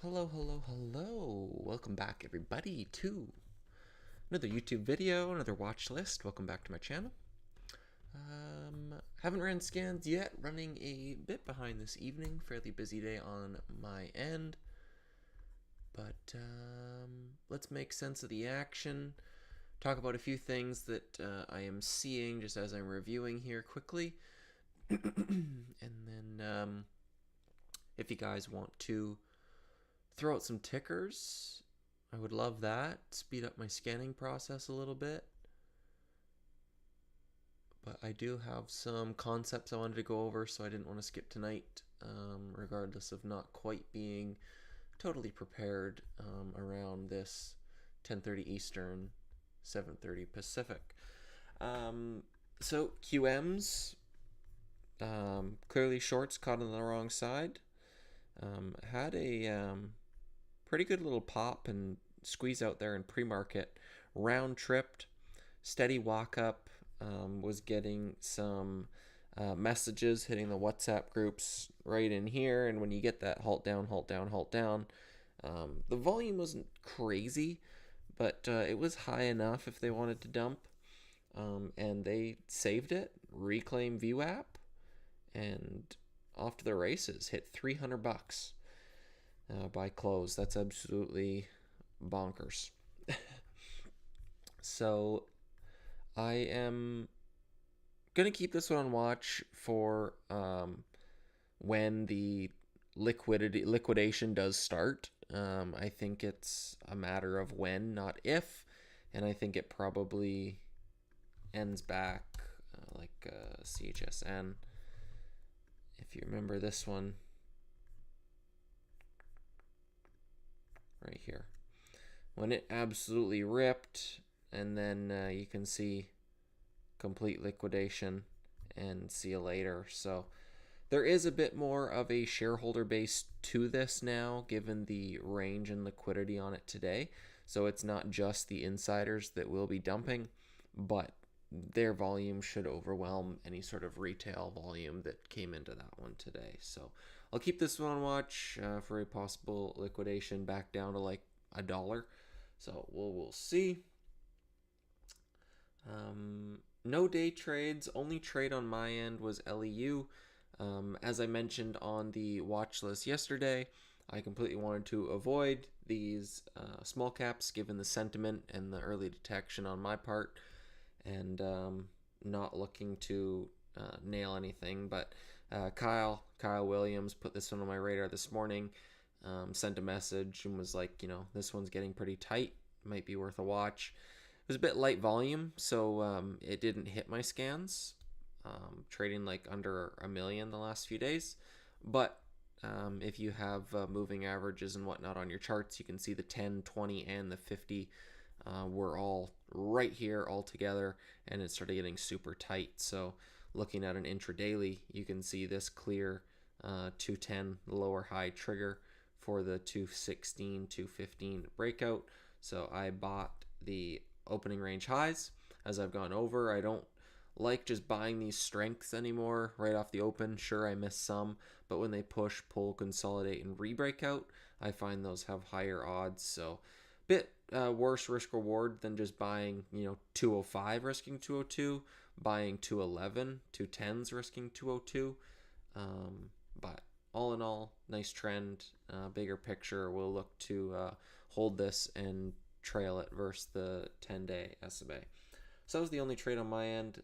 Hello, hello, hello. Welcome back, everybody, to another YouTube video, another watch list. Welcome back to my channel. Haven't ran scans yet, running a bit behind this evening. Fairly busy day on my end. But let's make sense of the action. Talk about a few things that I am seeing just as I'm reviewing here quickly. And then if you guys want to throw out some tickers, I would love that. Speed up my scanning process a little bit. But I do have some concepts I wanted to go over, so I didn't want to skip tonight, regardless of not quite being totally prepared around this 10:30 Eastern, 7:30 Pacific. So QMs, clearly shorts caught on the wrong side. Had a pretty good little pop and squeeze out there in pre-market. Round tripped, steady walk up, was getting some messages hitting the WhatsApp groups right in here. And when you get that halt down, halt down, halt down, the volume wasn't crazy, but it was high enough if they wanted to dump. And they saved it, reclaim VWAP, and off to the races. Hit $300 by close. That's absolutely bonkers. So I am gonna keep this one on watch for when the liquidation does start. I think it's a matter of when, not if, and I think it probably ends back like CHSN. If you remember this one right here, when it absolutely ripped, and then you can see complete liquidation and see you later. So there is a bit more of a shareholder base to this now, given the range and liquidity on it today. So it's not just the insiders that will be dumping, but their volume should overwhelm any sort of retail volume that came into that one today. So I'll keep this one on watch for a possible liquidation back down to like $1. So we'll see. No day trades. Only trade on my end was LEU. As I mentioned on the watch list yesterday, I completely wanted to avoid these small caps given the sentiment and the early detection on my part, and not looking to nail anything. But Kyle Williams put this one on my radar this morning, sent a message and was like, this one's getting pretty tight, might be worth a watch. It was a bit light volume, so it didn't hit my scans, trading like under $1 million the last few days. But if you have moving averages and whatnot on your charts, you can see the 10, 20, and the 50 were all right here all together, and it started getting super tight. So looking at an intradaily, you can see this clear 210 lower high trigger for the 216, 215 breakout. So I bought the opening range highs. As I've gone over, I don't like just buying these strengths anymore right off the open. Sure, I miss some, but when they push, pull, consolidate, and re-breakout, I find those have higher odds. So bit worse risk reward than just buying 205 risking 202, buying 211, 210s risking 202. But all in all, nice trend. Bigger picture, we'll look to hold this and trail it versus the 10-day SMA. So that was the only trade on my end.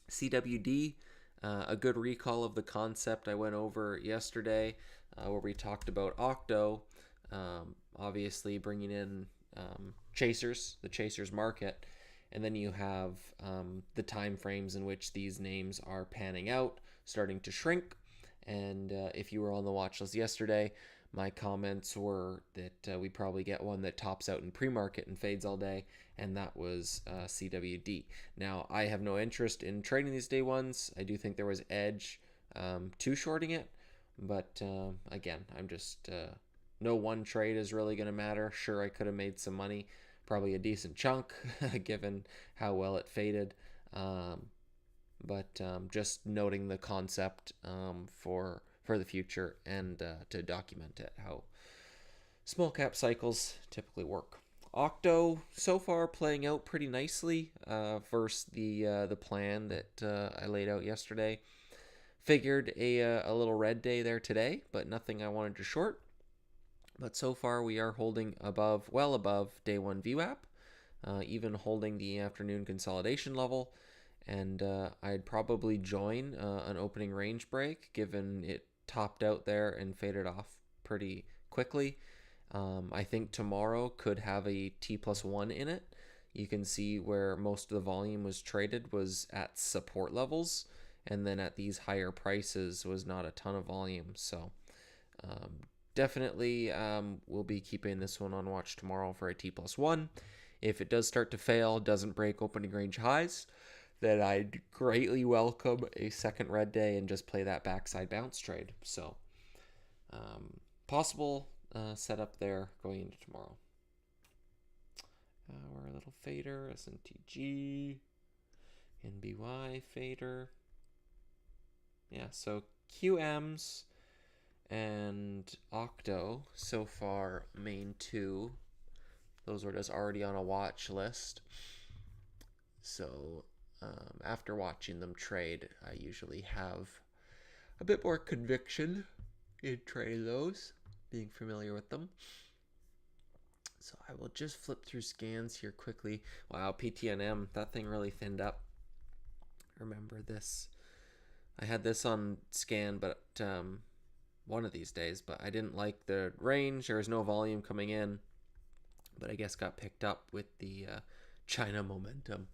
CWD, a good recall of the concept I went over yesterday, where we talked about Octo, obviously bringing in chasers, the chasers market, and then you have the time frames in which these names are panning out, starting to shrink. And if you were on the watch list yesterday, my comments were that we probably get one that tops out in pre-market and fades all day, and that was CWD. Now, I have no interest in trading these day ones. I do think there was edge to shorting it, but again, I'm just no one trade is really going to matter. Sure, I could have made some money, probably a decent chunk, given how well it faded. But just noting the concept for the future and to document it, Small cap cycles typically work. Octo so far playing out pretty nicely versus the plan that I laid out yesterday. Figured a little red day there today, but nothing I wanted to short. But so far we are holding well above day one VWAP, even holding the afternoon consolidation level. And I'd probably join an opening range break given it topped out there and faded off pretty quickly. I think tomorrow could have a T plus one in it. You can see where most of the volume was traded was at support levels, and then at these higher prices was not a ton of volume. So definitely we'll be keeping this one on watch tomorrow for a T plus one. If it does start to fail, doesn't break opening range highs, then I'd greatly welcome a second red day and just play that backside bounce trade. So possible setup there going into tomorrow. Our little fader, SNTG, NBY fader. Yeah, so QMs and Octo so far main two. Those are just already on a watch list. So after watching them trade, I usually have a bit more conviction in trading those, being familiar with them. So I will just flip through scans here quickly. Wow, PTNM, that thing really thinned up. Remember this. I had this on scan, but one of these days, but I didn't like the range. There was no volume coming in, but I guess got picked up with the China momentum.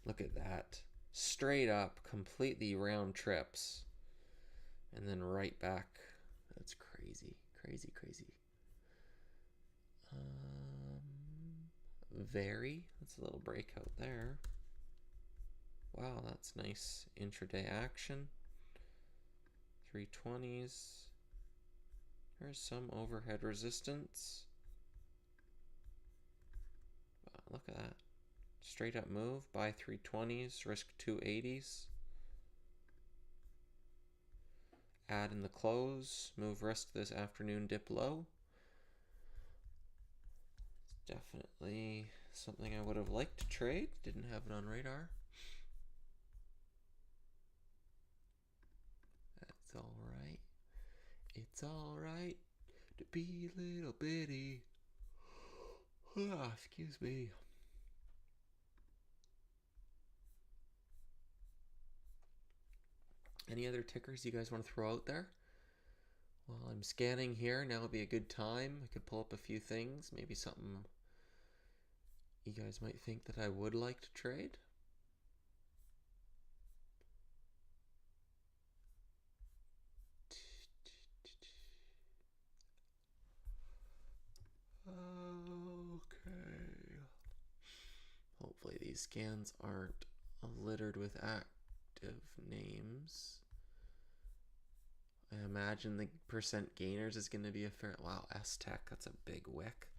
Look at that. Straight up, completely round trips. And then right back. That's crazy. Crazy, crazy. Very. That's a little breakout there. Wow, that's nice intraday action. 320s. There's some overhead resistance. Wow, look at that. Straight up move. Buy 320s. Risk 280s. Add in the close. Move rest this afternoon dip low. Definitely something I would have liked to trade. Didn't have it on radar. That's alright. It's alright to be little bitty. Excuse me. Any other tickers you guys want to throw out there? While I'm scanning here, now would be a good time. I could pull up a few things. Maybe something you guys might think that I would like to trade. Okay. Hopefully these scans aren't littered with active names. I imagine the percent gainers is going to be a fair... Wow, S-Tech, that's a big wick.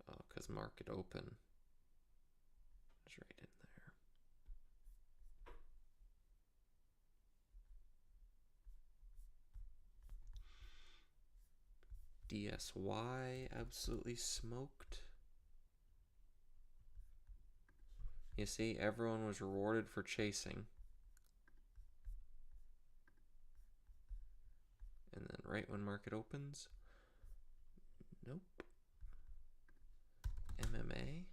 Oh, because market open is right in there. DSY absolutely smoked. You see, everyone was rewarded for chasing. And then right when market opens, nope. MMA,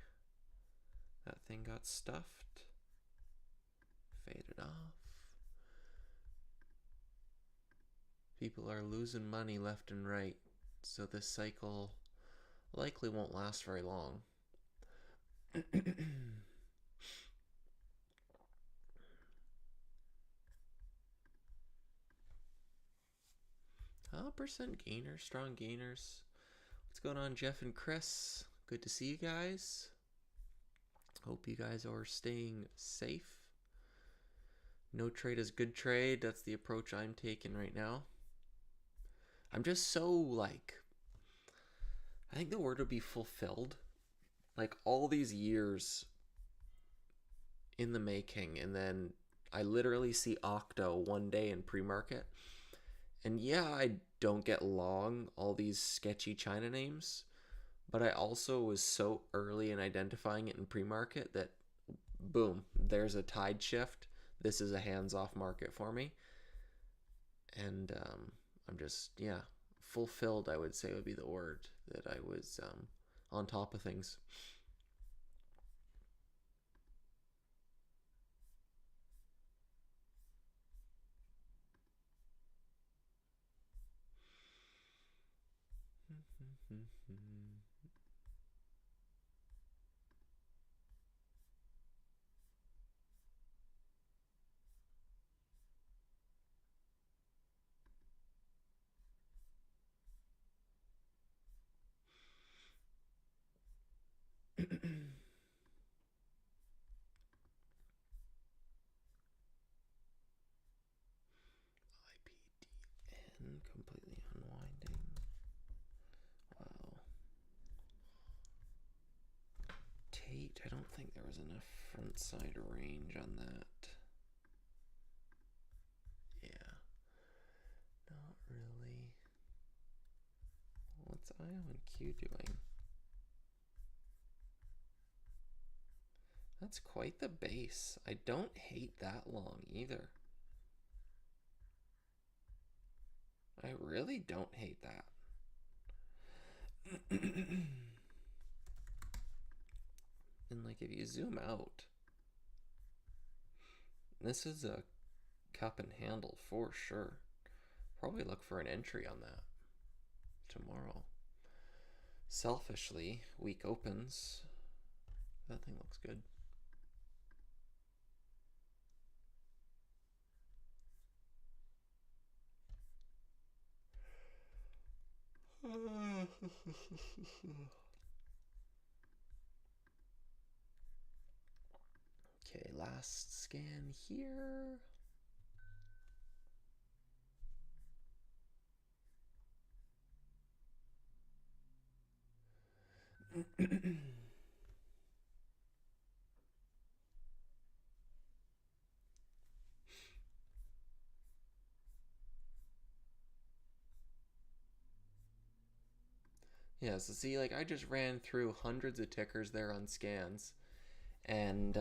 that thing got stuffed. Faded off. People are losing money left and right, so this cycle likely won't last very long. Percent gainers, strong gainers. What's going on, Jeff and Chris? Good to see you guys. Hope you guys are staying safe. No trade is good trade. That's the approach I'm taking right now. I'm just so like, I think the word would be fulfilled. Like all these years in the making, and then I literally see Octo one day in pre-market, And yeah, I don't get long all these sketchy China names, but I also was so early in identifying it in pre-market that boom, there's a tide shift. This is a hands-off market for me, and I'm just yeah fulfilled. I would say would be the word that I was on top of things. IPDN completely unwinding. Wow. Tate, I don't think there was enough front side range on that. Yeah, not really. What's I on Q doing? That's quite the base. I don't hate that long either. I really don't hate that. And like if you zoom out, this is a cup and handle for sure. Probably look for an entry on that tomorrow. Selfishly, week opens. That thing looks good. Okay, last scan here. Yeah, so see, like I just ran through hundreds of tickers there on scans, and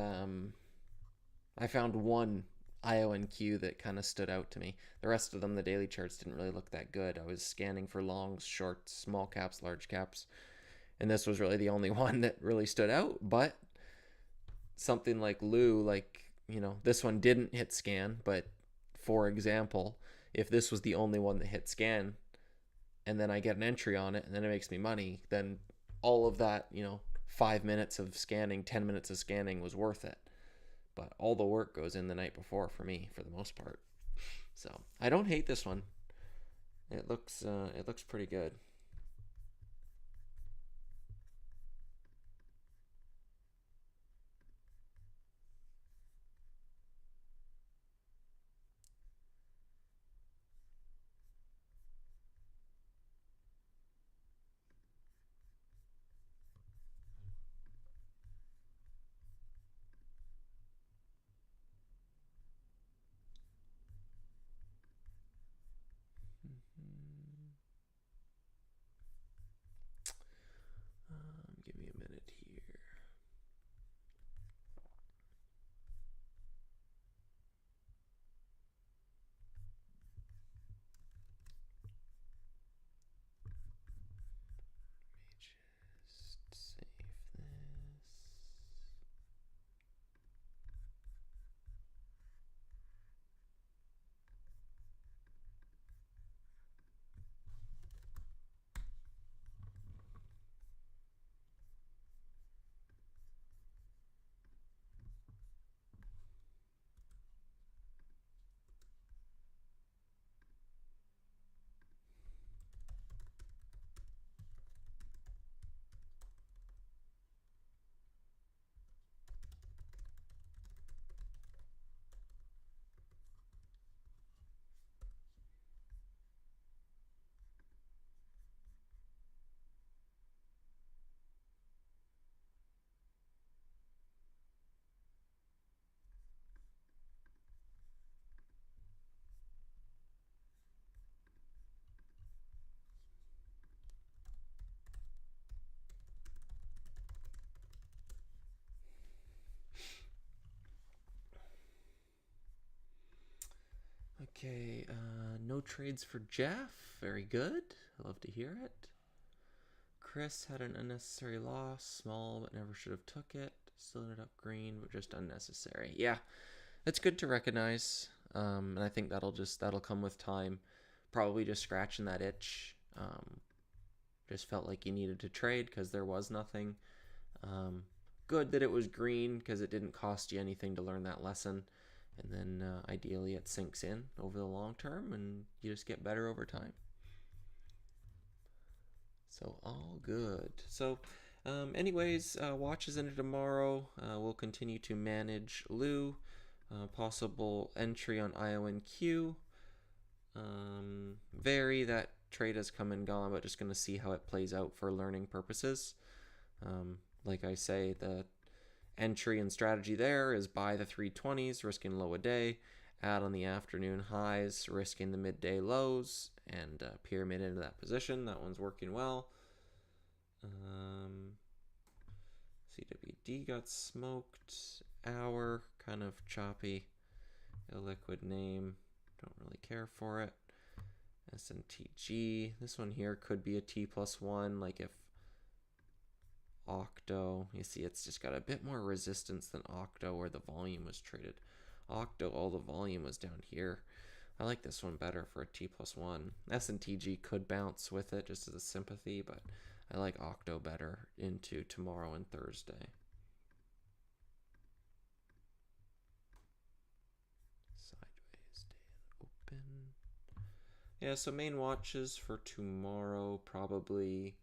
I found one IONQ that kind of stood out to me. The rest of them, the daily charts didn't really look that good. I was scanning for longs, shorts, small caps, large caps, and this was really the only one that really stood out. But something like Lou, like this one didn't hit scan, but for example, if this was the only one that hit scan, and then I get an entry on it, and then it makes me money, then all of that, 5 minutes of scanning, 10 minutes of scanning was worth it. But all the work goes in the night before for me, for the most part. So I don't hate this one. It looks pretty good. Okay, no trades for Jeff. Very good. I love to hear it. Chris had an unnecessary loss, small but never should have took it. Still ended up green, but just unnecessary. Yeah, it's good to recognize, and I think that'll come with time. Probably just scratching that itch. Just felt like you needed to trade because there was nothing. Good that it was green because it didn't cost you anything to learn that lesson. And then ideally it sinks in over the long term and you just get better over time. So all good. So anyways, watches into tomorrow. We'll continue to manage Lou. Possible entry on IONQ. Vary, that trade has come and gone, but just going to see how it plays out for learning purposes. Like I say, the entry and strategy there is buy the 320s, risking low a day, add on the afternoon highs, risking the midday lows, and pyramid into that position. That one's working well. CWD got smoked. Hour, kind of choppy. Illiquid name, don't really care for it. SMTG, this one here could be a T+1, like if Octo, you see it's just got a bit more resistance than Octo where the volume was traded. Octo, all the volume was down here. I like this one better for a T+1. SNTG could bounce with it just as a sympathy, but I like Octo better into tomorrow and Thursday. Sideways, stay open. Yeah, so main watches for tomorrow, probably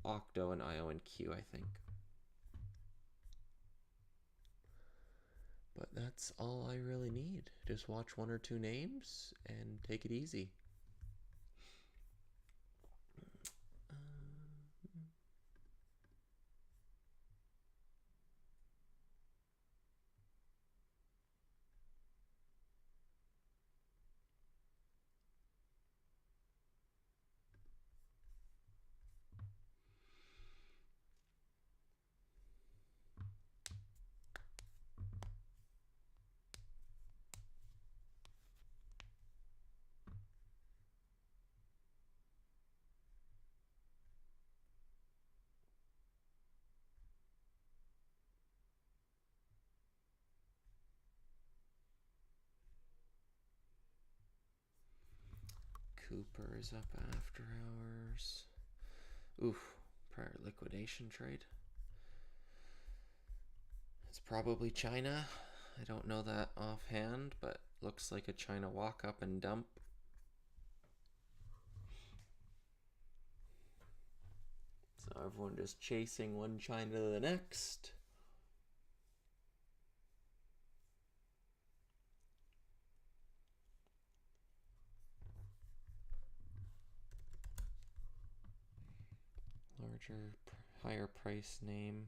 Octo and IONQ, I think. But that's all I really need. Just watch one or two names and take it easy. Cooper is up after hours. Oof, prior liquidation trade. It's probably China. I don't know that offhand, but looks like a China walk up and dump. So everyone just chasing one China to the next. Larger, higher price name,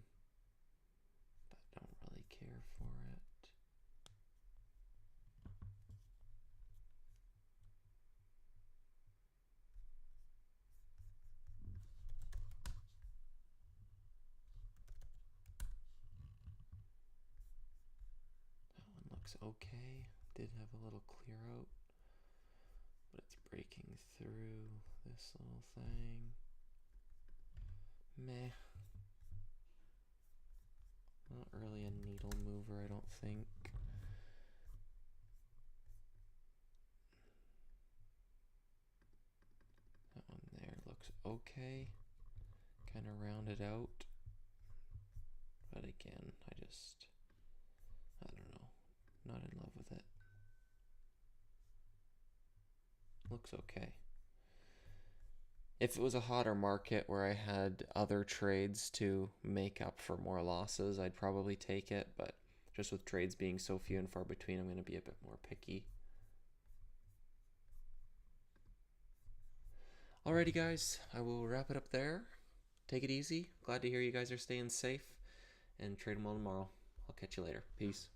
but don't really care for it. That one looks okay. Did have a little clear out, but it's breaking through this little thing. Meh. Not really a needle mover, I don't think. That one there looks okay. Kind of rounded out. But again, I don't know. Not in love with it. Looks okay. If it was a hotter market where I had other trades to make up for more losses, I'd probably take it, but just with trades being so few and far between, I'm going to be a bit more picky. Alrighty guys, I will wrap it up there. Take it easy. Glad to hear you guys are staying safe, and trade them all tomorrow. I'll catch you later. Peace.